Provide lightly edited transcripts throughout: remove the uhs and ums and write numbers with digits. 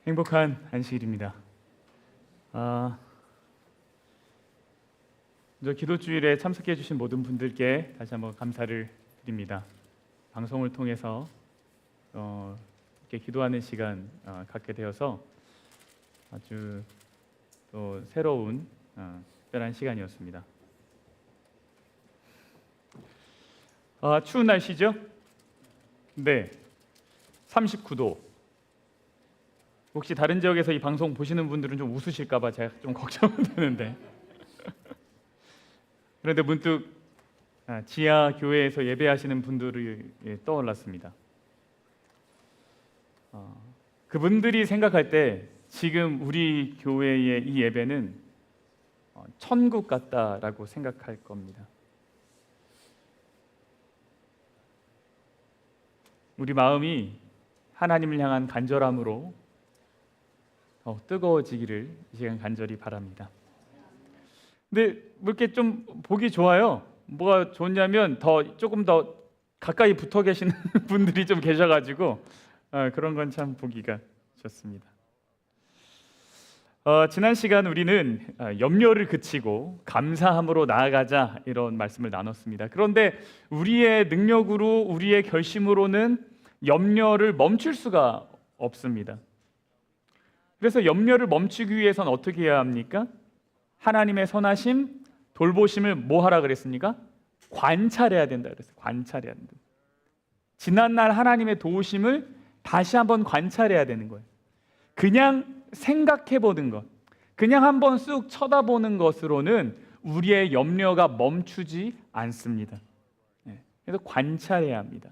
행복한 안식일입니다. 저 기도주일에 참석해 주신 모든 분들께 다시 한번 감사를 드립니다. 방송을 통해서 이렇게 기도하는 시간 갖게 되어서 아주 또 새로운 특별한 시간이었습니다. 추운 날씨죠? 네, 39도. 혹시 다른 지역에서 이 방송 보시는 분들은 좀 웃으실까 봐 제가 좀 걱정은 되는데 그런데 문득 지하 교회에서 예배하시는 분들이 떠올랐습니다. 그분들이 생각할 때 지금 우리 교회의 이 예배는 천국 같다라고 생각할 겁니다. 우리 마음이 하나님을 향한 간절함으로 더 뜨거워지기를 이 시간 간절히 바랍니다. 근데 뭐 이렇게 좀 보기 좋아요. 뭐가 좋냐면 조금 더 가까이 붙어 계시는 분들이 좀 계셔가지고 그런 건 참 보기가 좋습니다. 지난 시간 우리는 염려를 그치고 감사함으로 나아가자 이런 말씀을 나눴습니다. 그런데 우리의 능력으로 우리의 결심으로는 염려를 멈출 수가 없습니다. 그래서 염려를 멈추기 위해서는 어떻게 해야 합니까? 하나님의 선하심, 돌보심을 뭐 하라 그랬습니까? 관찰해야 된다 그랬어요. 관찰해야 된다. 지난날 하나님의 도우심을 다시 한번 관찰해야 되는 거예요. 그냥 생각해 보는 것, 그냥 한번 쑥 쳐다보는 것으로는 우리의 염려가 멈추지 않습니다. 그래서 관찰해야 합니다.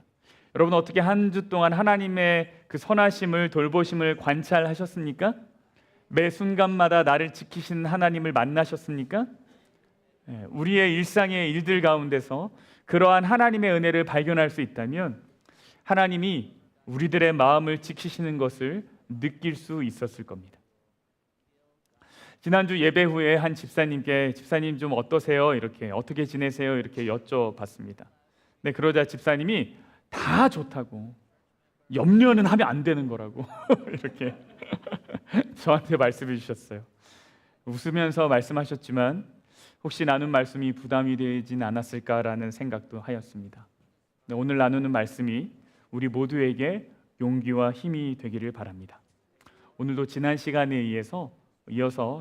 여러분 어떻게 한 주 동안 하나님의 그 선하심을 돌보심을 관찰하셨습니까? 매 순간마다 나를 지키시는 하나님을 만나셨습니까? 우리의 일상의 일들 가운데서 그러한 하나님의 은혜를 발견할 수 있다면 하나님이 우리들의 마음을 지키시는 것을 느낄 수 있었을 겁니다. 지난주 예배 후에 한 집사님께 집사님 좀 어떠세요? 이렇게 어떻게 지내세요? 이렇게 여쭤봤습니다. 네, 그러자 집사님이 다 좋다고 염려는 하면 안 되는 거라고 이렇게 저한테 말씀해 주셨어요. 웃으면서 말씀하셨지만 혹시 나눈 말씀이 부담이 되진 않았을까라는 생각도 하였습니다. 네, 오늘 나누는 말씀이 우리 모두에게 용기와 힘이 되기를 바랍니다. 오늘도 지난 시간에 이어서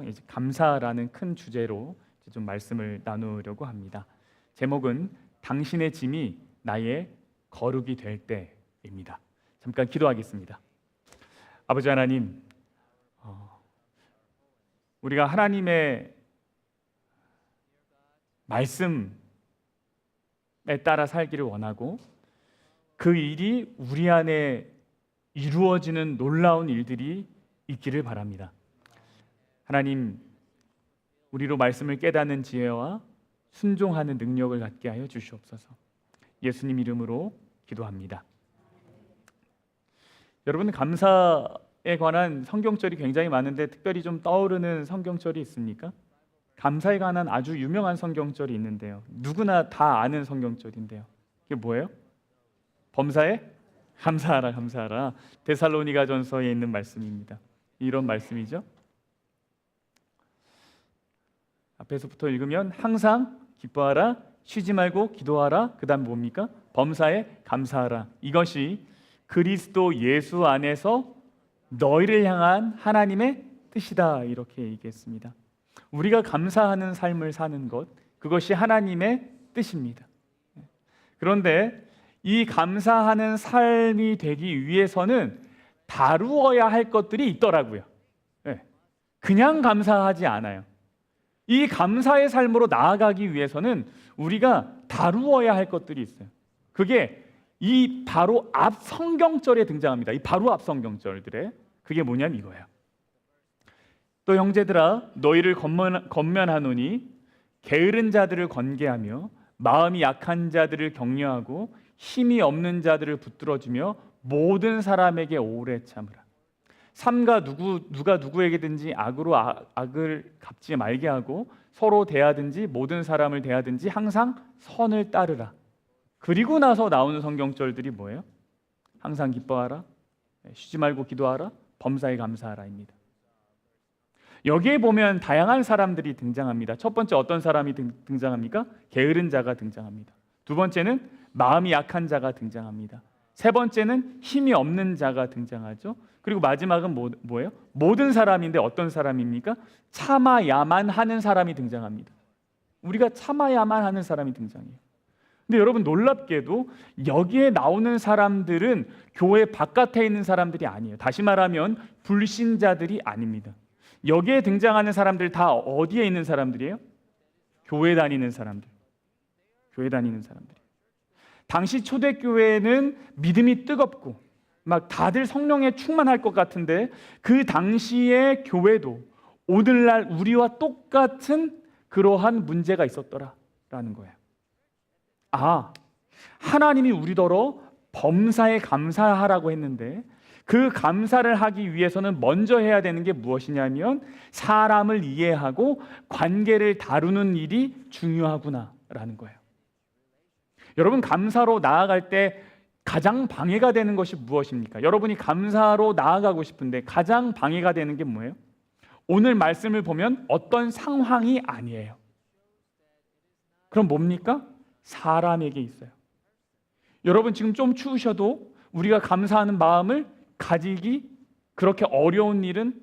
이제 감사라는 큰 주제로 좀 말씀을 나누려고 합니다. 제목은 당신의 짐이 나의 거룩이 될 때입니다. 잠깐 기도하겠습니다. 아버지 하나님, 우리가 하나님의 말씀에 따라 살기를 원하고 그 일이 우리 안에 이루어지는 놀라운 일들이 있기를 바랍니다. 하나님, 우리로 말씀을 깨닫는 지혜와 순종하는 능력을 갖게 하여 주시옵소서. 예수님 이름으로 기도합니다. 여러분, 감사에 관한 성경절이 굉장히 많은데 특별히 좀 떠오르는 성경절이 있습니까? 감사에 관한 아주 유명한 성경절이 있는데요. 누구나 다 아는 성경절인데요. 그게 뭐예요? 범사에 감사하라, 감사하라. 데살로니가전서에 있는 말씀입니다. 이런 말씀이죠. 앞에서부터 읽으면 항상 기뻐하라, 쉬지 말고 기도하라. 그다음 뭡니까? 범사에 감사하라. 이것이 그리스도 예수 안에서 너희를 향한 하나님의 뜻이다. 이렇게 얘기했습니다. 우리가 감사하는 삶을 사는 것, 그것이 하나님의 뜻입니다. 그런데 이 감사하는 삶이 되기 위해서는 다루어야 할 것들이 있더라고요. 그냥 감사하지 않아요. 이 감사의 삶으로 나아가기 위해서는 우리가 다루어야 할 것들이 있어요. 그게 이 바로 앞 성경절에 등장합니다. 이 바로 앞 성경절들에 그게 뭐냐면 이거예요. 또 형제들아 너희를 권면하노니 게으른 자들을 권계하며 마음이 약한 자들을 격려하고 힘이 없는 자들을 붙들어주며 모든 사람에게 오래 참으라. 삼가 누가 누구에게든지 악으로 악을 갚지 말게 하고 서로 대하든지 모든 사람을 대하든지 항상 선을 따르라. 그리고 나서 나오는 성경절들이 뭐예요? 항상 기뻐하라, 쉬지 말고 기도하라, 범사에 감사하라입니다. 여기에 보면 다양한 사람들이 등장합니다. 첫 번째 어떤 사람이 등장합니까? 게으른 자가 등장합니다. 두 번째는 마음이 약한 자가 등장합니다. 세 번째는 힘이 없는 자가 등장하죠. 그리고 마지막은 뭐예요? 모든 사람인데 어떤 사람입니까? 참아야만 하는 사람이 등장합니다. 우리가 참아야만 하는 사람이 등장해요. 근데 여러분 놀랍게도 여기에 나오는 사람들은 교회 바깥에 있는 사람들이 아니에요. 다시 말하면 불신자들이 아닙니다. 여기에 등장하는 사람들 다 어디에 있는 사람들이에요? 교회 다니는 사람들. 교회 다니는 사람들. 당시 초대교회는 믿음이 뜨겁고 막 다들 성령에 충만할 것 같은데 그 당시의 교회도 오늘날 우리와 똑같은 그러한 문제가 있었더라라는 거예요. 하나님이 우리더러 범사에 감사하라고 했는데 그 감사를 하기 위해서는 먼저 해야 되는 게 무엇이냐면 사람을 이해하고 관계를 다루는 일이 중요하구나라는 거예요. 여러분 감사로 나아갈 때 가장 방해가 되는 것이 무엇입니까? 여러분이 감사로 나아가고 싶은데 가장 방해가 되는 게 뭐예요? 오늘 말씀을 보면 어떤 상황이 아니에요. 그럼 뭡니까? 사람에게 있어요. 여러분 지금 좀 추우셔도 우리가 감사하는 마음을 가지기 그렇게 어려운 일은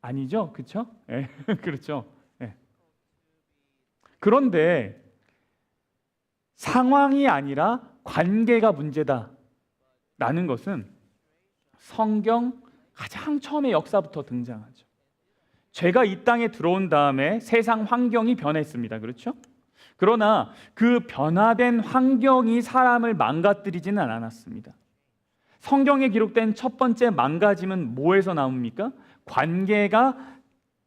아니죠, 그렇죠? 네, 그렇죠. 네. 그런데 상황이 아니라 관계가 문제다라는 것은 성경 가장 처음에 역사부터 등장하죠. 죄가 이 땅에 들어온 다음에 세상 환경이 변했습니다, 그렇죠? 그러나 그 변화된 환경이 사람을 망가뜨리지는 않았습니다. 성경에 기록된 첫 번째 망가짐은 뭐에서 나옵니까? 관계가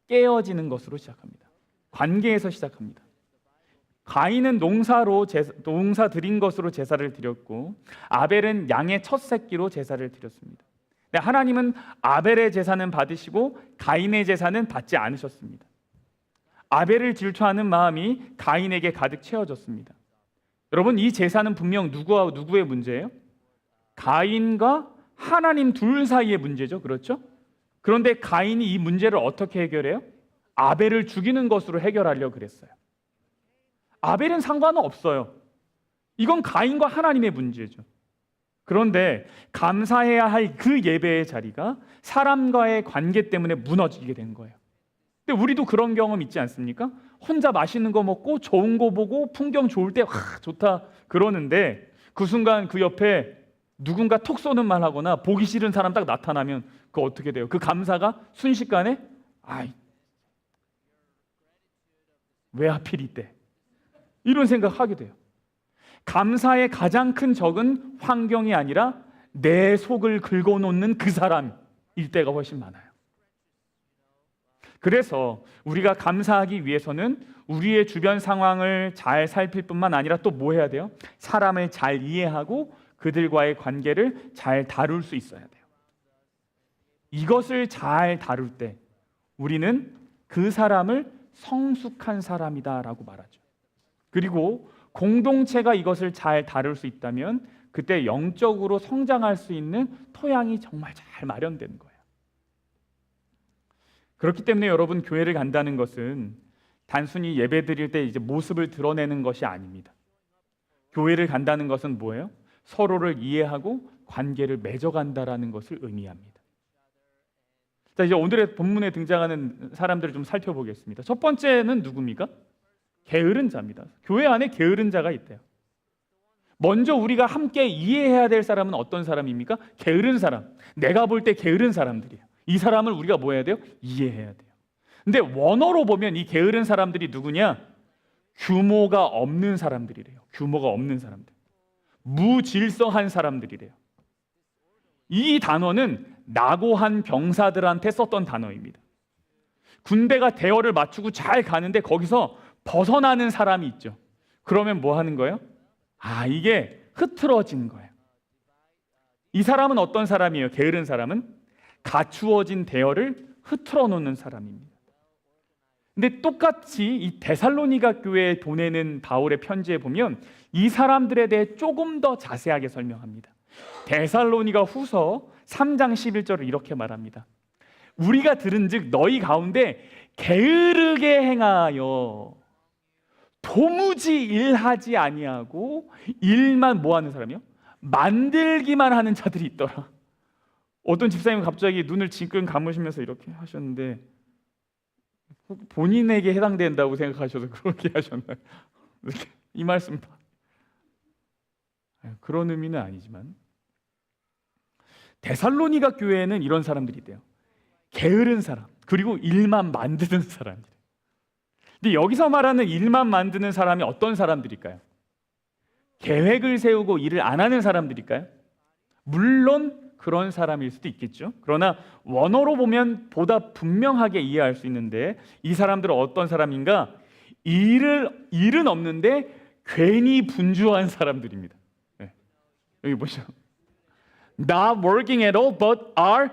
깨어지는 것으로 시작합니다. 관계에서 시작합니다. 가인은 농사 드린 것으로 제사를 드렸고 아벨은 양의 첫 새끼로 제사를 드렸습니다. 하나님은 아벨의 제사는 받으시고 가인의 제사는 받지 않으셨습니다. 아벨을 질투하는 마음이 가인에게 가득 채워졌습니다. 여러분 이 제사는 분명 누구와 누구의 문제예요? 가인과 하나님 둘 사이의 문제죠. 그렇죠? 그런데 가인이 이 문제를 어떻게 해결해요? 아벨을 죽이는 것으로 해결하려고 그랬어요. 아벨은 상관은 없어요. 이건 가인과 하나님의 문제죠. 그런데 감사해야 할 그 예배의 자리가 사람과의 관계 때문에 무너지게 된 거예요. 근데 우리도 그런 경험 있지 않습니까? 혼자 맛있는 거 먹고 좋은 거 보고 풍경 좋을 때 좋다 그러는데 그 순간 그 옆에 누군가 톡 쏘는 말 하거나 보기 싫은 사람 딱 나타나면 그거 어떻게 돼요? 그 감사가 순식간에 왜 하필 이때? 이런 생각하게 돼요. 감사의 가장 큰 적은 환경이 아니라 내 속을 긁어놓는 그 사람일 때가 훨씬 많아요. 그래서 우리가 감사하기 위해서는 우리의 주변 상황을 잘 살필 뿐만 아니라 또 뭐 해야 돼요? 사람을 잘 이해하고 그들과의 관계를 잘 다룰 수 있어야 돼요. 이것을 잘 다룰 때 우리는 그 사람을 성숙한 사람이다라고 말하죠. 그리고 공동체가 이것을 잘 다룰 수 있다면 그때 영적으로 성장할 수 있는 토양이 정말 잘 마련되는 거예요. 그렇기 때문에 여러분 교회를 간다는 것은 단순히 예배 드릴 때 이제 모습을 드러내는 것이 아닙니다. 교회를 간다는 것은 뭐예요? 서로를 이해하고 관계를 맺어간다라는 것을 의미합니다. 자, 이제 오늘의 본문에 등장하는 사람들을 좀 살펴보겠습니다. 첫 번째는 누굽니까? 게으른 자입니다. 교회 안에 게으른 자가 있대요. 먼저 우리가 함께 이해해야 될 사람은 어떤 사람입니까? 게으른 사람. 내가 볼 때 게으른 사람들이에요. 이 사람을 우리가 뭐 해야 돼요? 이해해야 돼요. 근데 원어로 보면 이 게으른 사람들이 누구냐? 규모가 없는 사람들이래요. 규모가 없는 사람들. 무질서한 사람들이래요. 이 단어는 낙오한 병사들한테 썼던 단어입니다. 군대가 대열을 맞추고 잘 가는데 거기서 벗어나는 사람이 있죠. 그러면 뭐 하는 거예요? 이게 흐트러진 거예요. 이 사람은 어떤 사람이에요? 게으른 사람은 갖추어진 대열을 흐트러 놓는 사람입니다. 근데 똑같이 이 데살로니가 교회에 보내는 바울의 편지에 보면 이 사람들에 대해 조금 더 자세하게 설명합니다. 데살로니가 후서 3장 11절을 이렇게 말합니다. 우리가 들은즉 너희 가운데 게으르게 행하여 도무지 일하지 아니하고 일만 뭐 하는 사람이요? 만들기만 하는 자들이 있더라. 어떤 집사님은 갑자기 눈을 징끈 감으시면서 이렇게 하셨는데 본인에게 해당된다고 생각하셔서 그렇게 하셨나요? 이 말씀 그런 의미는 아니지만 데살로니가 교회에는 이런 사람들이 있대요. 게으른 사람, 그리고 일만 만드는 사람들. 근데 여기서 말하는 일만 만드는 사람이 어떤 사람들일까요? 계획을 세우고 일을 안 하는 사람들일까요? 물론 그런 사람일 수도 있겠죠. 그러나 원어로 보면 보다 분명하게 이해할 수 있는데 이 사람들은 어떤 사람인가? 일은 없는데 괜히 분주한 사람들입니다. 네. 여기 보시죠. Not working at all but are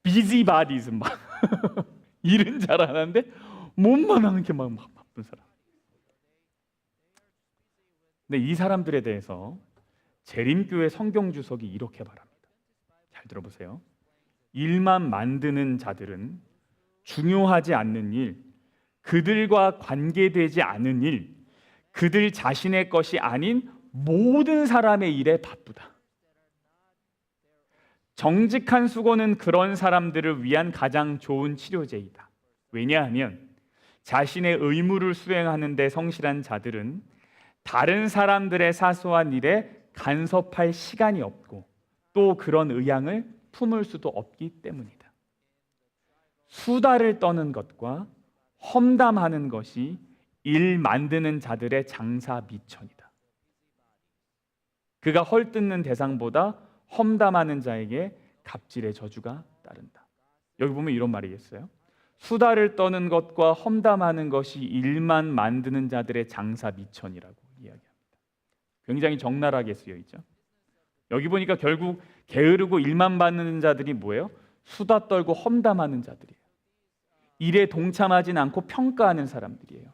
busybodies. 막 일은 잘 안 하는데 몸만 하는 게 막 바쁜 사람. 근데 이 사람들에 대해서 재림교회 성경주석이 이렇게 말합니다. 잘 들어보세요. 일만 만드는 자들은 중요하지 않는 일, 그들과 관계되지 않은 일, 그들 자신의 것이 아닌 모든 사람의 일에 바쁘다. 정직한 수고는 그런 사람들을 위한 가장 좋은 치료제이다. 왜냐하면 자신의 의무를 수행하는 데 성실한 자들은 다른 사람들의 사소한 일에 간섭할 시간이 없고 또 그런 의향을 품을 수도 없기 때문이다. 수다를 떠는 것과 험담하는 것이 일 만드는 자들의 장사 미천이다. 그가 헐뜯는 대상보다 험담하는 자에게 갑질의 저주가 따른다. 여기 보면 이런 말이 있어요. 수다를 떠는 것과 험담하는 것이 일만 만드는 자들의 장사 미천이라고 이야기합니다. 굉장히 적나라하게 쓰여 있죠. 여기 보니까 결국 게으르고 일만 받는 자들이 뭐예요? 수다 떨고 험담하는 자들이에요. 일에 동참하진 않고 평가하는 사람들이에요.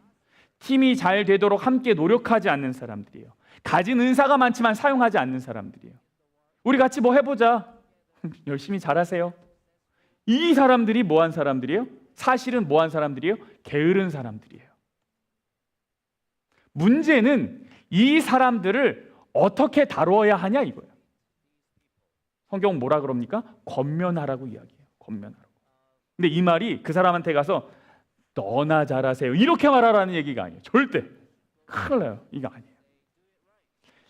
팀이 잘 되도록 함께 노력하지 않는 사람들이에요. 가진 은사가 많지만 사용하지 않는 사람들이에요. 우리 같이 뭐 해보자. 열심히 잘하세요. 이 사람들이 뭐한 사람들이에요? 사실은 뭐한 사람들이에요? 게으른 사람들이에요. 문제는 이 사람들을 어떻게 다루어야 하냐 이거예요. 성경은 뭐라 그럽니까? 권면하라고 이야기해요. 권면하라고. 근데 이 말이 그 사람한테 가서 너나 잘하세요 이렇게 말하라는 얘기가 아니에요. 절대. 큰일 나요. 이거 아니에요.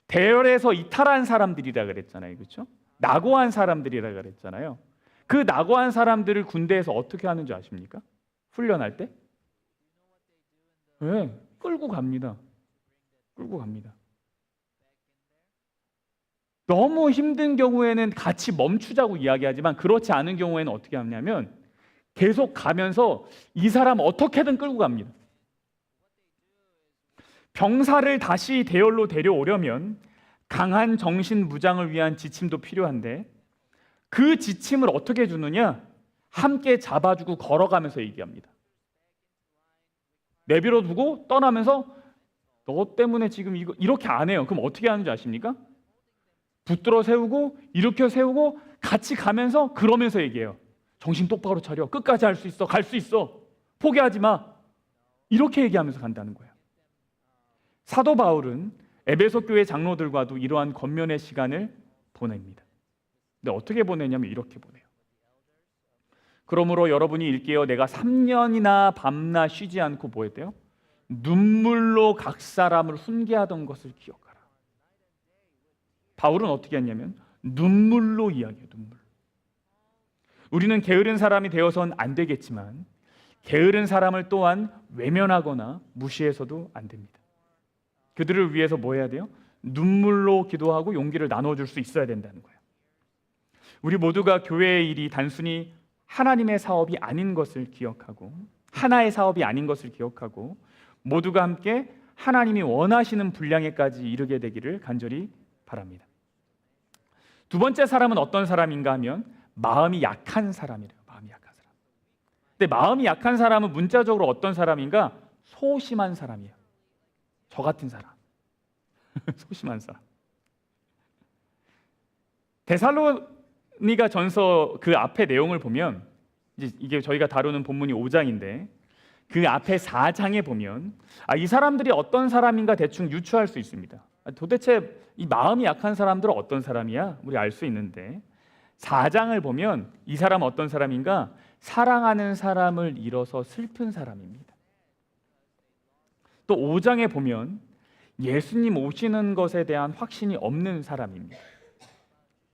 대열에서 이탈한 사람들이라 그랬잖아요. 그렇죠? 낙오한 사람들이라 그랬잖아요. 그 낙오한 사람들을 군대에서 어떻게 하는지 아십니까? 훈련할 때? 네, 끌고 갑니다. 끌고 갑니다. 너무 힘든 경우에는 같이 멈추자고 이야기하지만 그렇지 않은 경우에는 어떻게 하냐면 계속 가면서 이 사람 어떻게든 끌고 갑니다. 병사를 다시 대열로 데려오려면 강한 정신 무장을 위한 지침도 필요한데 그 지침을 어떻게 주느냐? 함께 잡아주고 걸어가면서 얘기합니다. 내버려 두고 떠나면서 너 때문에 지금 이거 이렇게 안 해요. 그럼 어떻게 하는지 아십니까? 붙들어 세우고 일으켜 세우고 같이 가면서 그러면서 얘기해요. 정신 똑바로 차려. 끝까지 할 수 있어. 갈 수 있어. 포기하지 마. 이렇게 얘기하면서 간다는 거예요. 사도 바울은 에베소 교회 장로들과도 이러한 권면의 시간을 보냅니다. 근데 어떻게 보내냐면 이렇게 보내요. 그러므로 여러분이 일깨어 내가 3년이나 밤낮 쉬지 않고 뭐 했대요? 눈물로 각 사람을 훈계하던 것을 기억하라. 바울은 어떻게 했냐면 눈물로 이야기해요. 눈물. 우리는 게으른 사람이 되어서는 안 되겠지만 게으른 사람을 또한 외면하거나 무시해서도 안 됩니다. 그들을 위해서 뭐 해야 돼요? 눈물로 기도하고 용기를 나눠줄 수 있어야 된다는 거예요. 우리 모두가 교회의 일이 단순히 하나님의 사업이 아닌 것을 기억하고 하나의 사업이 아닌 것을 기억하고 모두가 함께 하나님이 원하시는 분량에까지 이르게 되기를 간절히 바랍니다. 두 번째 사람은 어떤 사람인가 하면 마음이 약한 사람이래요. 마음이 약한 사람. 근데 마음이 약한 사람은 문자적으로 어떤 사람인가? 소심한 사람이에요. 저 같은 사람. 소심한 사람. 데살로니가 전서 그 앞에 내용을 보면 이제 이게 저희가 다루는 본문이 5장인데 그 앞에 4장에 보면 이 사람들이 어떤 사람인가 대충 유추할 수 있습니다. 도대체 이 마음이 약한 사람들은 어떤 사람이야? 우리 알 수 있는데 4장을 보면 이 사람은 어떤 사람인가? 사랑하는 사람을 잃어서 슬픈 사람입니다. 또 5장에 보면 예수님 오시는 것에 대한 확신이 없는 사람입니다.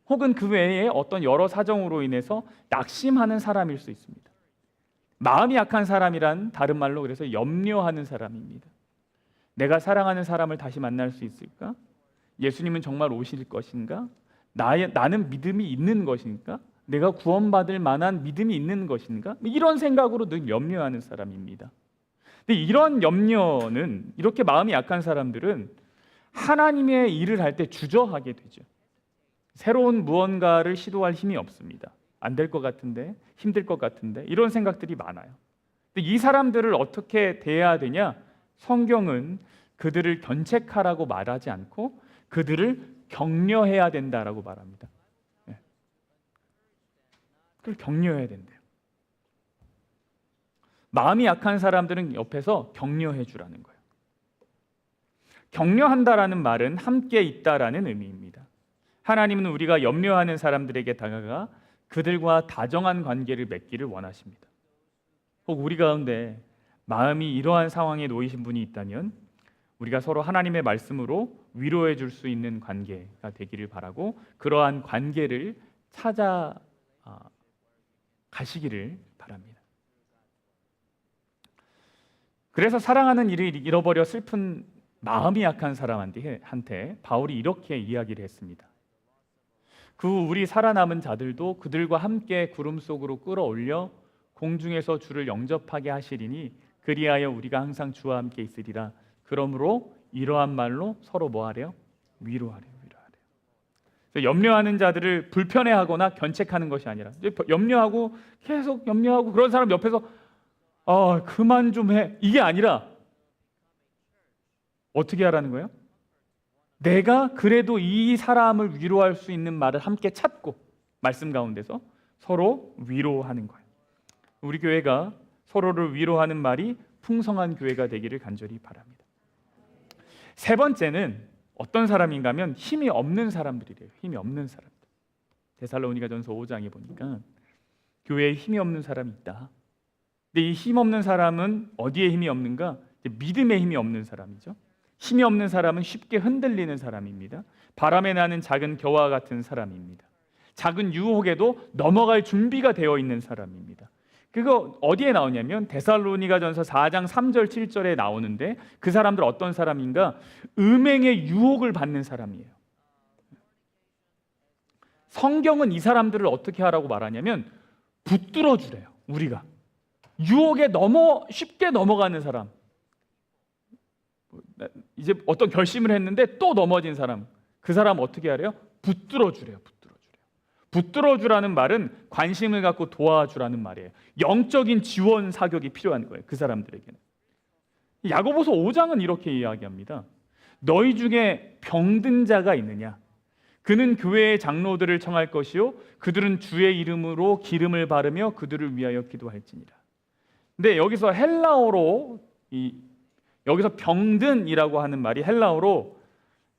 혹은 그 외에 어떤 여러 사정으로 인해서 낙심하는 사람일 수 있습니다. 마음이 약한 사람이란 다른 말로 그래서 염려하는 사람입니다. 내가 사랑하는 사람을 다시 만날 수 있을까? 예수님은 정말 오실 것인가? 나는 믿음이 있는 것인가? 내가 구원받을 만한 믿음이 있는 것인가? 이런 생각으로 늘 염려하는 사람입니다. 근데 이런 염려는 이렇게 마음이 약한 사람들은 하나님의 일을 할 때 주저하게 되죠. 새로운 무언가를 시도할 힘이 없습니다. 안 될 것 같은데, 힘들 것 같은데 이런 생각들이 많아요. 근데 이 사람들을 어떻게 대해야 되냐? 성경은 그들을 견책하라고 말하지 않고 그들을 격려해야 된다라고 말합니다. 그걸 격려해야 된대요. 마음이 약한 사람들은 옆에서 격려해 주라는 거예요. 격려한다라는 말은 함께 있다라는 의미입니다. 하나님은 우리가 염려하는 사람들에게 다가가 그들과 다정한 관계를 맺기를 원하십니다. 혹 우리 가운데 마음이 이러한 상황에 놓이신 분이 있다면 우리가 서로 하나님의 말씀으로 위로해 줄 수 있는 관계가 되기를 바라고 그러한 관계를 찾아 가시기를 바랍니다. 그래서 사랑하는 이를 잃어버려 슬픈 마음이 약한 사람한테 바울이 이렇게 이야기를 했습니다. 그 우리 살아남은 자들도 그들과 함께 구름 속으로 끌어올려 공중에서 주를 영접하게 하시리니 그리하여 우리가 항상 주와 함께 있으리라. 그러므로 이러한 말로 서로 뭐하래요? 위로하래요. 그래서 염려하는 자들을 불편해하거나 견책하는 것이 아니라 염려하고 계속 염려하고 그런 사람 옆에서 그만 좀 해. 이게 아니라 어떻게 하라는 거예요? 내가 그래도 이 사람을 위로할 수 있는 말을 함께 찾고 말씀 가운데서 서로 위로하는 거예요. 우리 교회가 서로를 위로하는 말이 풍성한 교회가 되기를 간절히 바랍니다. 세 번째는 어떤 사람인가 하면 힘이 없는 사람들이래요. 힘이 없는 사람들. 데살로니가전서 5장에 보니까 교회에 힘이 없는 사람이 있다. 근데 이 힘 없는 사람은 어디에 힘이 없는가? 믿음에 힘이 없는 사람이죠. 힘이 없는 사람은 쉽게 흔들리는 사람입니다. 바람에 나는 작은 겨와 같은 사람입니다. 작은 유혹에도 넘어갈 준비가 되어 있는 사람입니다. 그거 어디에 나오냐면 데살로니가전서 4장 3절 7절에 나오는데 그 사람들 어떤 사람인가? 음행의 유혹을 받는 사람이에요. 성경은 이 사람들을 어떻게 하라고 말하냐면 붙들어 주래요. 우리가 유혹에 쉽게 넘어가는 사람, 이제 어떤 결심을 했는데 또 넘어진 사람, 그 사람 어떻게 하래요? 붙들어 주래요. 붙들어 주라는 말은 관심을 갖고 도와주라는 말이에요. 영적인 지원 사격이 필요한 거예요. 그 사람들에게는. 야고보서 5장은 이렇게 이야기합니다. 너희 중에 병든 자가 있느냐? 그는 교회의 장로들을 청할 것이요 그들은 주의 이름으로 기름을 바르며 그들을 위하여 기도할지니라. 근데 여기서 헬라어로 여기서 병든이라고 하는 말이 헬라어로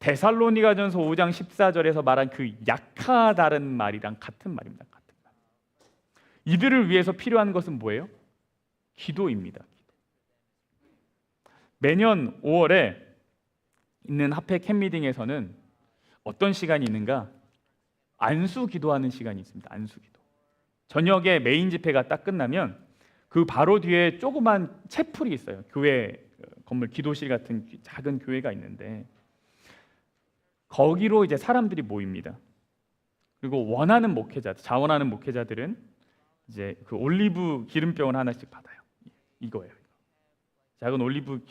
데살로니가전서 5장 14절에서 말한 그 약하다는 말이랑 같은 말입니다. 같은 말. 이들을 위해서 필요한 것은 뭐예요? 기도입니다. 매년 5월에 있는 합회 캠미팅에서는 어떤 시간이 있는가? 안수 기도하는 시간이 있습니다. 안수 기도. 저녁에 메인 집회가 딱 끝나면 그 바로 뒤에 조그만 채플이 있어요. 교회 건물 기도실 같은 작은 교회가 있는데 거기로 이제 사람들이 모입니다. 그리고 원하는 목회자, 자원하는 목회자들은 이제 그 올리브 기름병을 하나씩 받아요. 이거예요. 작은 올리브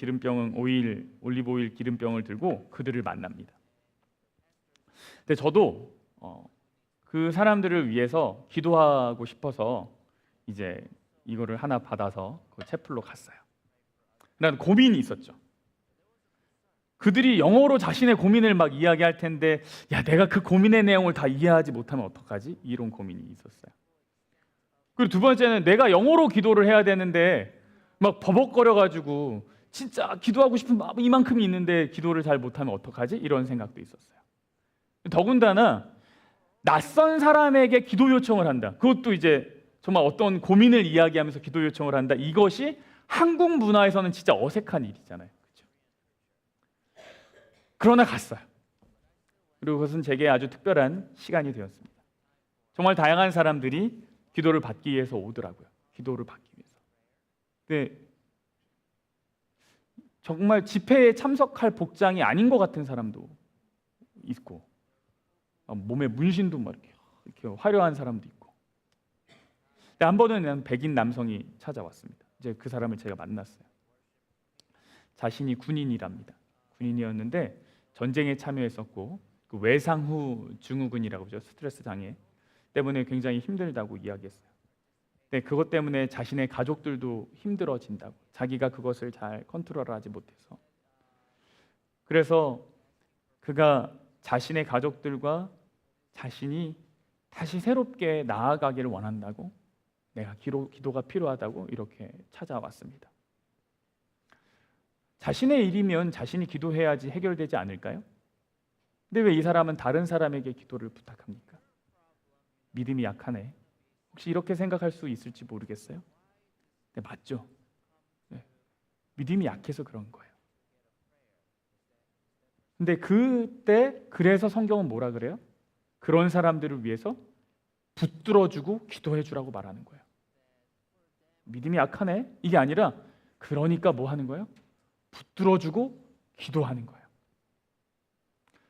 오일 기름병을 들고 그들을 만납니다. 근데 저도 그 사람들을 위해서 기도하고 싶어서 이제 이거를 하나 받아서 그 채플로 갔어요. 그러나 고민이 있었죠. 그들이 영어로 자신의 고민을 막 이야기할 텐데, 야, 내가 그 고민의 내용을 다 이해하지 못하면 어떡하지? 이런 고민이 있었어요. 그리고 두 번째는 내가 영어로 기도를 해야 되는데 막 버벅거려가지고 진짜 기도하고 싶은 마음 이만큼이 있는데 기도를 잘 못하면 어떡하지? 이런 생각도 있었어요. 더군다나 낯선 사람에게 기도 요청을 한다. 그것도 이제 정말 어떤 고민을 이야기하면서 기도 요청을 한다. 이것이 한국 문화에서는 진짜 어색한 일이잖아요. 그렇죠? 그러나 갔어요. 그리고 그것은 제게 아주 특별한 시간이 되었습니다. 정말 다양한 사람들이 기도를 받기 위해서 오더라고요. 기도를 받기 위해서. 근데 정말 집회에 참석할 복장이 아닌 것 같은 사람도 있고, 몸에 문신도 막 이렇게 화려한 사람도 있고. 근데 한 번은 백인 남성이 찾아왔습니다. 이제 그 사람을 제가 만났어요. 자신이 군인이랍니다. 군인이었는데 전쟁에 참여했었고 그 외상 후 증후군이라고 하죠. 스트레스 장애 때문에 굉장히 힘들다고 이야기했어요. 근데 그것 때문에 자신의 가족들도 힘들어진다고. 자기가 그것을 잘 컨트롤하지 못해서. 그래서 그가 자신의 가족들과 자신이 다시 새롭게 나아가기를 원한다고, 내가 기도가 필요하다고 이렇게 찾아왔습니다. 자신의 일이면 자신이 기도해야지 해결되지 않을까요? 근데 왜 이 사람은 다른 사람에게 기도를 부탁합니까? 믿음이 약하네. 혹시 이렇게 생각할 수 있을지 모르겠어요. 네, 맞죠? 네. 믿음이 약해서 그런 거예요. 근데 그때 그래서 성경은 뭐라 그래요? 그런 사람들을 위해서 붙들어주고 기도해주라고 말하는 거예요. 믿음이 약하네? 이게 아니라 그러니까 뭐 하는 거예요? 붙들어주고 기도하는 거예요.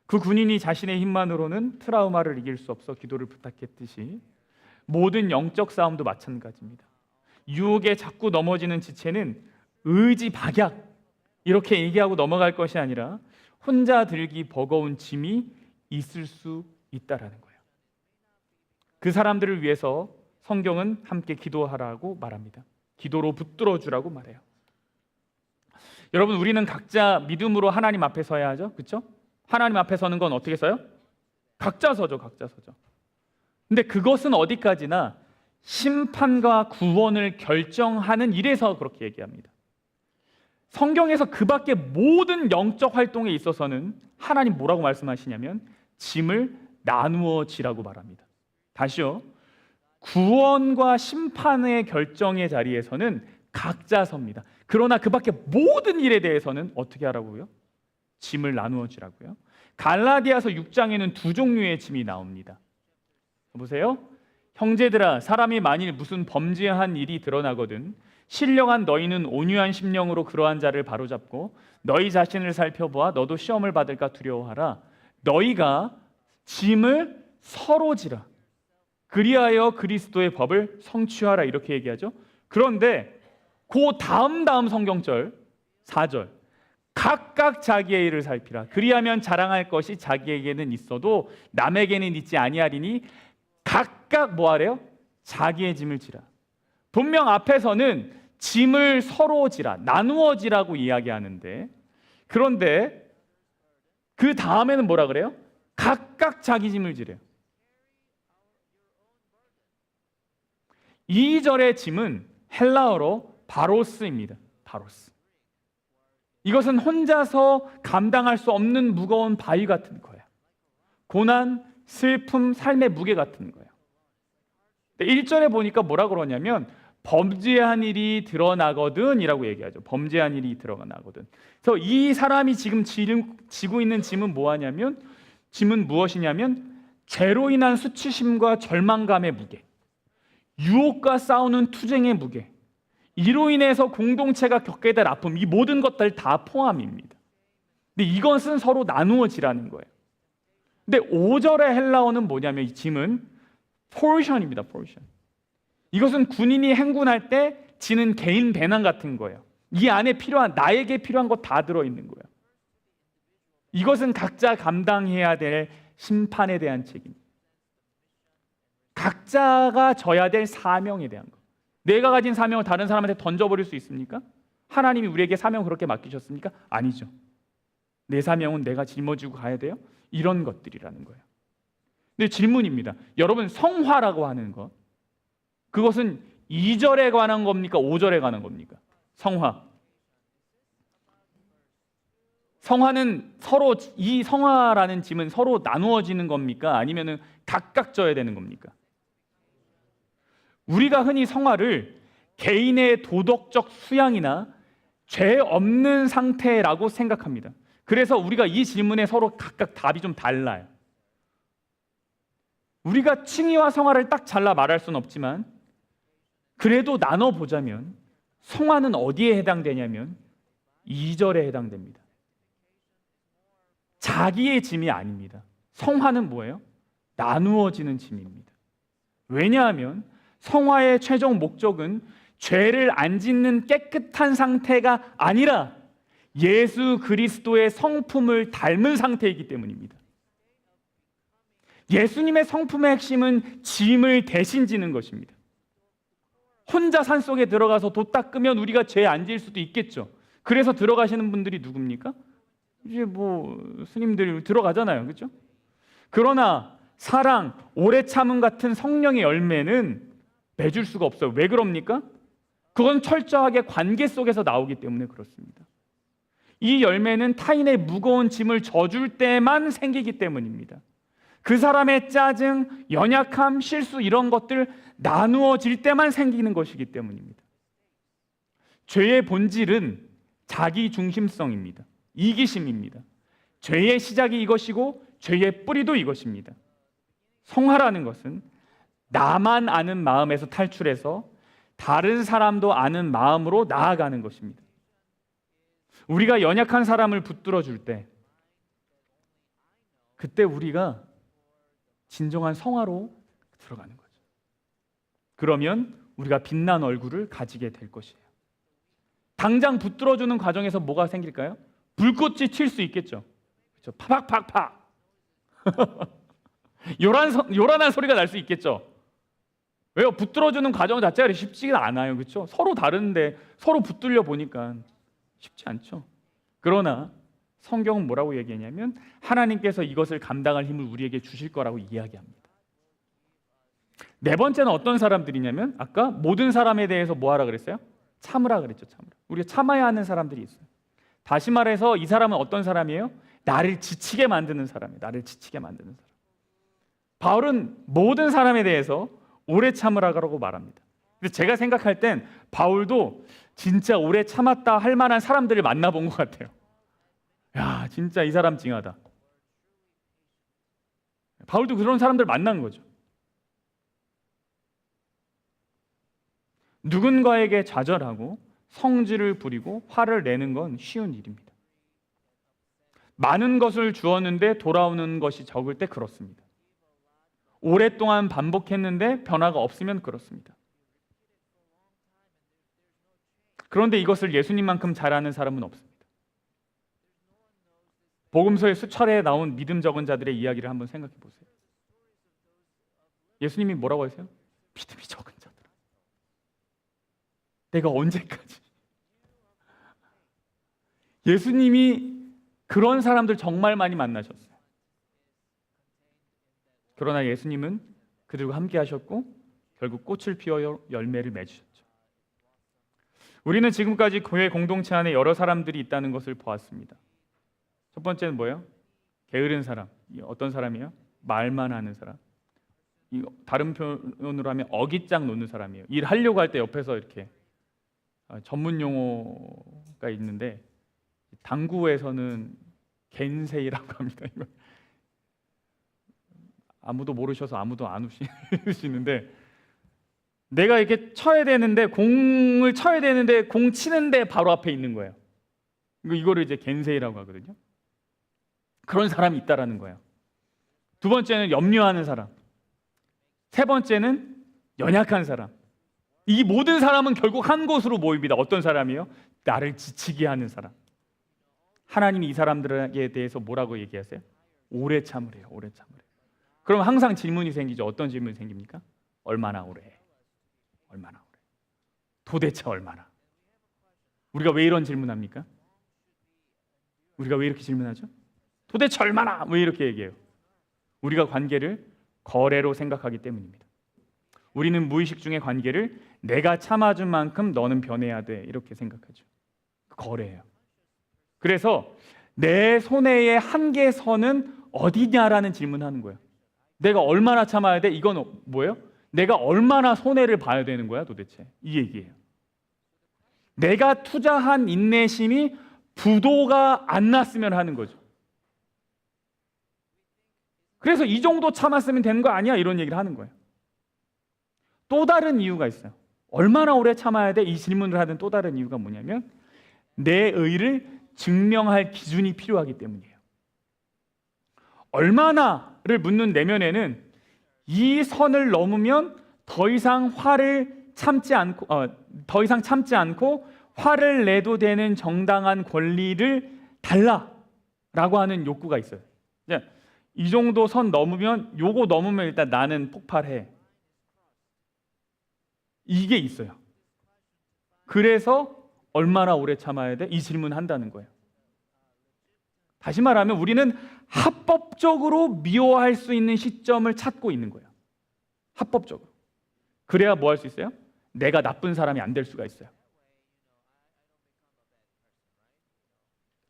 그 군인이 자신의 힘만으로는 트라우마를 이길 수 없어 기도를 부탁했듯이 모든 영적 싸움도 마찬가지입니다. 유혹에 자꾸 넘어지는 지체는 의지 박약 이렇게 얘기하고 넘어갈 것이 아니라 혼자 들기 버거운 짐이 있을 수 있다라는 거예요. 그 사람들을 위해서 성경은 함께 기도하라고 말합니다. 기도로 붙들어주라고 말해요. 여러분, 우리는 각자 믿음으로 하나님 앞에 서야 하죠. 그렇죠? 하나님 앞에 서는 건 어떻게 서요? 각자 서죠. 각자 서죠. 근데 그것은 어디까지나 심판과 구원을 결정하는 일에서 그렇게 얘기합니다. 성경에서 그 밖에 모든 영적 활동에 있어서는 하나님 뭐라고 말씀하시냐면 짐을 나누어 지라고 말합니다. 다시요. 구원과 심판의 결정의 자리에서는 각자 섭니다. 그러나 그 밖에 모든 일에 대해서는 어떻게 하라고요? 짐을 나누어 지라고요. 갈라디아서 6장에는 두 종류의 짐이 나옵니다. 보세요. 형제들아, 사람이 만일 무슨 범죄한 일이 드러나거든 신령한 너희는 온유한 심령으로 그러한 자를 바로잡고 너희 자신을 살펴보아 너도 시험을 받을까 두려워하라. 너희가 짐을 서로 지라. 그리하여 그리스도의 법을 성취하라. 이렇게 얘기하죠. 그런데 그 다음 성경절 4절 각각 자기의 일을 살피라. 그리하면 자랑할 것이 자기에게는 있어도 남에게는 있지 아니하리니 각각 뭐하래요? 자기의 짐을 지라. 분명 앞에서는 짐을 서로 지라, 나누어 지라고 이야기하는데 그런데 그 다음에는 뭐라 그래요? 각각 자기 짐을 지래요. 2절의 짐은 헬라어로 바로스입니다. 바로스. 이것은 혼자서 감당할 수 없는 무거운 바위 같은 거예요. 고난, 슬픔, 삶의 무게 같은 거예요. 1절에 보니까 뭐라 그러냐면 범죄한 일이 드러나거든 이라고 얘기하죠. 범죄한 일이 드러나거든. 그래서 이 사람이 지금 지고 있는 짐은 뭐하냐면 짐은 무엇이냐면 죄로 인한 수치심과 절망감의 무게, 유혹과 싸우는 투쟁의 무게, 이로 인해서 공동체가 겪게 될 아픔, 이 모든 것들 다 포함입니다. 근데 이것은 서로 나누어지라는 거예요. 근데 5절의 헬라어는 뭐냐면 이 짐은 포르션입니다. 포르션. 이것은 군인이 행군할 때 지는 개인 배낭 같은 거예요. 이 안에 필요한 나에게 필요한 거 다 들어있는 거예요. 이것은 각자 감당해야 될 심판에 대한 책임, 각자가 져야 될 사명에 대한 거. 내가 가진 사명을 다른 사람한테 던져버릴 수 있습니까? 하나님이 우리에게 사명을 그렇게 맡기셨습니까? 아니죠. 내 사명은 내가 짊어지고 가야 돼요? 이런 것들이라는 거예요. 근데 질문입니다. 여러분, 성화라고 하는 것, 그것은 2절에 관한 겁니까? 5절에 관한 겁니까? 성화. 성화는 서로, 이 성화라는 짐은 서로 나누어지는 겁니까? 아니면은 각각 져야 되는 겁니까? 우리가 흔히 성화를 개인의 도덕적 수양이나 죄 없는 상태라고 생각합니다. 그래서 우리가 이 질문에 서로 각각 답이 좀 달라요. 우리가 칭의와 성화를 딱 잘라 말할 수는 없지만 그래도 나눠보자면 성화는 어디에 해당되냐면 2절에 해당됩니다. 자기의 짐이 아닙니다. 성화는 뭐예요? 나누어지는 짐입니다. 왜냐하면 성화의 최종 목적은 죄를 안 짓는 깨끗한 상태가 아니라 예수 그리스도의 성품을 닮은 상태이기 때문입니다. 예수님의 성품의 핵심은 짐을 대신 지는 것입니다. 혼자 산속에 들어가서 돛 닦으면 우리가 죄 안 지을 수도 있겠죠. 그래서 들어가시는 분들이 누굽니까? 이제 뭐 스님들 들어가잖아요, 그렇죠? 그러나 사랑, 오래 참음 같은 성령의 열매는 맺을 수가 없어요. 왜 그럽니까? 그건 철저하게 관계 속에서 나오기 때문에 그렇습니다. 이 열매는 타인의 무거운 짐을 져줄 때만 생기기 때문입니다. 그 사람의 짜증, 연약함, 실수 이런 것들 나누어질 때만 생기는 것이기 때문입니다. 죄의 본질은 자기 중심성입니다. 이기심입니다. 죄의 시작이 이것이고 죄의 뿌리도 이것입니다. 성화라는 것은 나만 아는 마음에서 탈출해서 다른 사람도 아는 마음으로 나아가는 것입니다. 우리가 연약한 사람을 붙들어 줄 때 그때 우리가 진정한 성화로 들어가는 거죠. 그러면 우리가 빛난 얼굴을 가지게 될 것이에요. 당장 붙들어주는 과정에서 뭐가 생길까요? 불꽃이 튈 수 있겠죠. 그렇죠? 파박팍팍 요란한 소리가 날 수 있겠죠. 왜요? 붙들어주는 과정 자체가 쉽지가 않아요. 그렇죠? 서로 다른데 서로 붙들려 보니까 쉽지 않죠. 그러나 성경은 뭐라고 얘기하냐면 하나님께서 이것을 감당할 힘을 우리에게 주실 거라고 이야기합니다. 네 번째는 어떤 사람들이냐면 아까 모든 사람에 대해서 뭐 하라 그랬어요? 참으라 그랬죠. 참으라. 우리가 참아야 하는 사람들이 있어요. 다시 말해서 이 사람은 어떤 사람이에요? 나를 지치게 만드는 사람이에요. 나를 지치게 만드는 사람. 바울은 모든 사람에 대해서 오래 참으라고 말합니다. 근데 제가 생각할 땐 바울도 진짜 오래 참았다 할 만한 사람들을 만나본 것 같아요. 야, 진짜 이 사람 징하다. 바울도 그런 사람들 만난 거죠. 누군가에게 좌절하고 성질을 부리고 화를 내는 건 쉬운 일입니다. 많은 것을 주었는데 돌아오는 것이 적을 때 그렇습니다. 오랫동안 반복했는데 변화가 없으면 그렇습니다. 그런데 이것을 예수님만큼 잘하는 사람은 없습니다. 복음서에 수차례 나온 믿음 적은 자들의 이야기를 한번 생각해 보세요. 예수님이 뭐라고 하세요? 믿음이 적은 자들아. 내가 언제까지? 예수님이 그런 사람들 정말 많이 만나셨어요. 그러나 예수님은 그들과 함께 하셨고 결국 꽃을 피워 열매를 맺으셨죠. 우리는 지금까지 교회 공동체 안에 여러 사람들이 있다는 것을 보았습니다. 첫 번째는 뭐예요? 게으른 사람. 어떤 사람이에요? 말만 하는 사람. 다른 표현으로 하면 어깃장 놓는 사람이에요. 일하려고 할 때 옆에서 이렇게 전문 용어가 있는데 당구에서는 겐세이라고 합니다. 이거. 아무도 모르셔서 아무도 안 우시는데 내가 이렇게 쳐야 되는데 공을 쳐야 되는데 공 치는데 바로 앞에 있는 거예요. 이거를 이제 겐세이라고 하거든요. 그런 사람이 있다라는 거예요. 두 번째는 염려하는 사람. 세 번째는 연약한 사람. 이 모든 사람은 결국 한 곳으로 모입니다. 어떤 사람이요? 나를 지치게 하는 사람. 하나님이 이 사람들에게 대해서 뭐라고 얘기하세요? 오래 참으래요. 오래 참으래요. 그럼 항상 질문이 생기죠. 어떤 질문이 생깁니까? 얼마나 오래? 얼마나 오래? 도대체 얼마나? 우리가 왜 이런 질문합니까? 우리가 왜 이렇게 질문하죠? 도대체 얼마나? 왜 이렇게 얘기해요? 우리가 관계를 거래로 생각하기 때문입니다. 우리는 무의식 중에 관계를 내가 참아준 만큼 너는 변해야 돼 이렇게 생각하죠. 거래예요. 그래서 내 손해의 한계선은 어디냐라는 질문을 하는 거예요. 내가 얼마나 참아야 돼? 이건 뭐예요? 내가 얼마나 손해를 봐야 되는 거야 도대체? 이 얘기예요. 내가 투자한 인내심이 부도가 안 났으면 하는 거죠. 그래서 이 정도 참았으면 되는 거 아니야? 이런 얘기를 하는 거예요. 또 다른 이유가 있어요. 얼마나 오래 참아야 돼? 이 질문을 하는 또 다른 이유가 뭐냐면 내 의를 증명할 기준이 필요하기 때문이에요. 얼마나를 묻는 내면에는 이 선을 넘으면 더 이상 참지 않고 화를 내도 되는 정당한 권리를 달라라고 하는 욕구가 있어요. 이 정도 선 넘으면 요거 넘으면 일단 나는 폭발해. 이게 있어요. 그래서 얼마나 오래 참아야 돼? 이 질문을 한다는 거예요. 다시 말하면 우리는 합법적으로 미워할 수 있는 시점을 찾고 있는 거예요. 합법적으로. 그래야 뭐 할 수 있어요? 내가 나쁜 사람이 안 될 수가 있어요.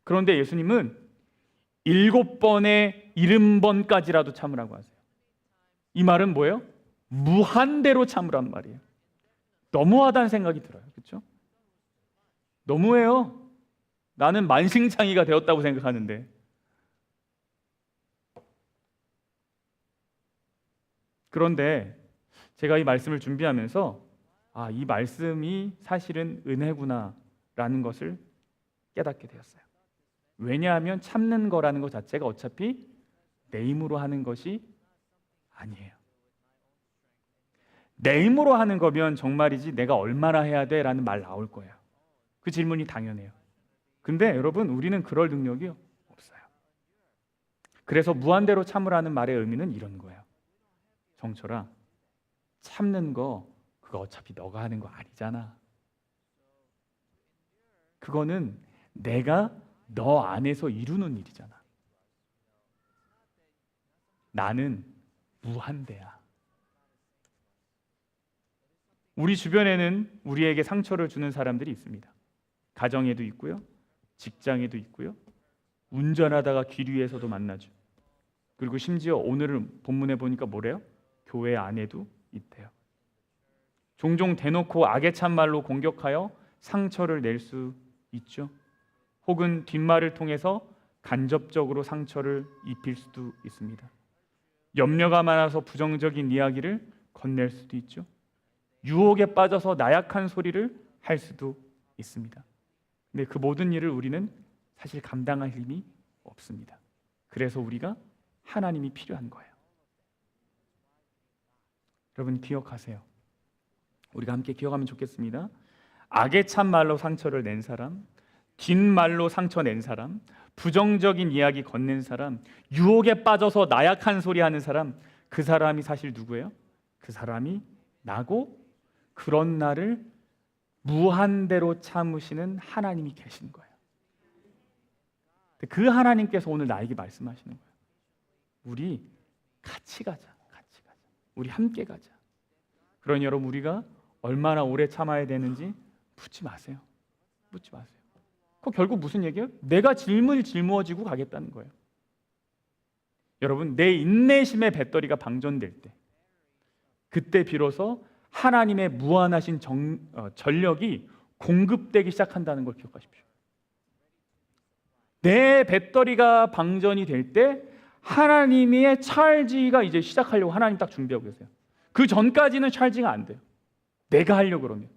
그런데 예수님은 7번에 70번까지라도 참으라고 하세요. 이 말은 뭐예요? 무한대로 참으란 말이에요. 너무하다는 생각이 들어요. 그렇죠? 너무해요. 나는 만신창이가 되었다고 생각하는데. 그런데 제가 이 말씀을 준비하면서 이 말씀이 사실은 은혜구나라는 것을 깨닫게 되었어요. 왜냐하면 참는 거라는 것 자체가 어차피 내 힘으로 하는 것이 아니에요. 내 힘으로 하는 거면 정말이지 내가 얼마나 해야 돼? 라는 말 나올 거예요. 그 질문이 당연해요. 근데 여러분 우리는 그럴 능력이 없어요. 그래서 무한대로 참으라는 말의 의미는 이런 거예요. 정철아, 참는 거 그거 어차피 너가 하는 거 아니잖아. 그거는 내가 너 안에서 이루는 일이잖아. 나는 무한대야. 우리 주변에는 우리에게 상처를 주는 사람들이 있습니다. 가정에도 있고요. 직장에도 있고요. 운전하다가 길 위에서도 만나죠. 그리고 심지어 오늘 본문에 보니까 뭐래요? 교회 안에도 있대요. 종종 대놓고 악의 찬말로 공격하여 상처를 낼 수 있죠. 혹은 뒷말을 통해서 간접적으로 상처를 입힐 수도 있습니다. 염려가 많아서 부정적인 이야기를 건넬 수도 있죠. 유혹에 빠져서 나약한 소리를 할 수도 있습니다. 근데 그 모든 일을 우리는 사실 감당할 힘이 없습니다. 그래서 우리가 하나님이 필요한 거예요. 여러분 기억하세요. 우리가 함께 기억하면 좋겠습니다. 악의 찬말로 상처를 낸 사람, 뒷말로 상처 낸 사람, 부정적인 이야기 건넨 사람, 유혹에 빠져서 나약한 소리 하는 사람, 그 사람이 사실 누구예요? 그 사람이 나고 그런 나를 무한대로 참으시는 하나님이 계신 거예요. 그 하나님께서 오늘 나에게 말씀하시는 거예요. 우리 같이 가자. 우리 함께 가자. 그러니 여러분 우리가 얼마나 오래 참아야 되는지 묻지 마세요. 그 결국 무슨 얘기예요? 내가 짊어지고 가겠다는 거예요. 여러분 내 인내심의 배터리가 방전될 때 그때 비로소 하나님의 무한하신 전력이 공급되기 시작한다는 걸 기억하십시오. 내 배터리가 방전이 될 때 하나님의 찰지가 이제 시작하려고 하나님 딱 준비하고 계세요. 그 전까지는 찰지가 안 돼요. 내가 하려고 그러면.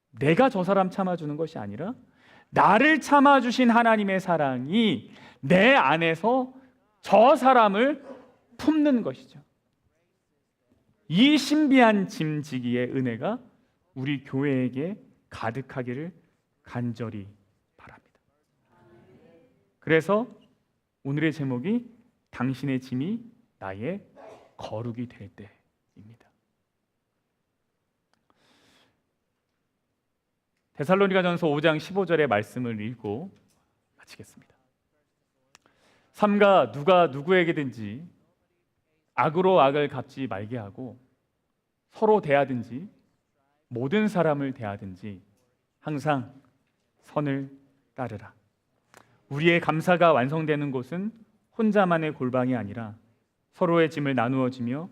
내가 저 사람 참아주는 것이 아니라 나를 참아주신 하나님의 사랑이 내 안에서 저 사람을 품는 것이죠. 이 신비한 짐지기의 은혜가 우리 교회에게 가득하기를 간절히 바랍니다. 그래서 오늘의 제목이 당신의 짐이 나의 거룩이 될 때입니다. 데살로니가전서 5장 15절의 말씀을 읽고 마치겠습니다. 삼가 누가 누구에게든지 악으로 악을 갚지 말게 하고 서로 대하든지 모든 사람을 대하든지 항상 선을 따르라. 우리의 감사가 완성되는 곳은 혼자만의 골방이 아니라 서로의 짐을 나누어지며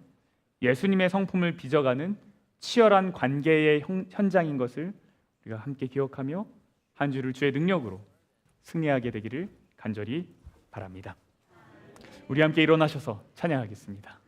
예수님의 성품을 빚어가는 치열한 관계의 현장인 것을 우리가 함께 기억하며 한 주를 주의 능력으로 승리하게 되기를 간절히 바랍니다. 우리 함께 일어나셔서 찬양하겠습니다.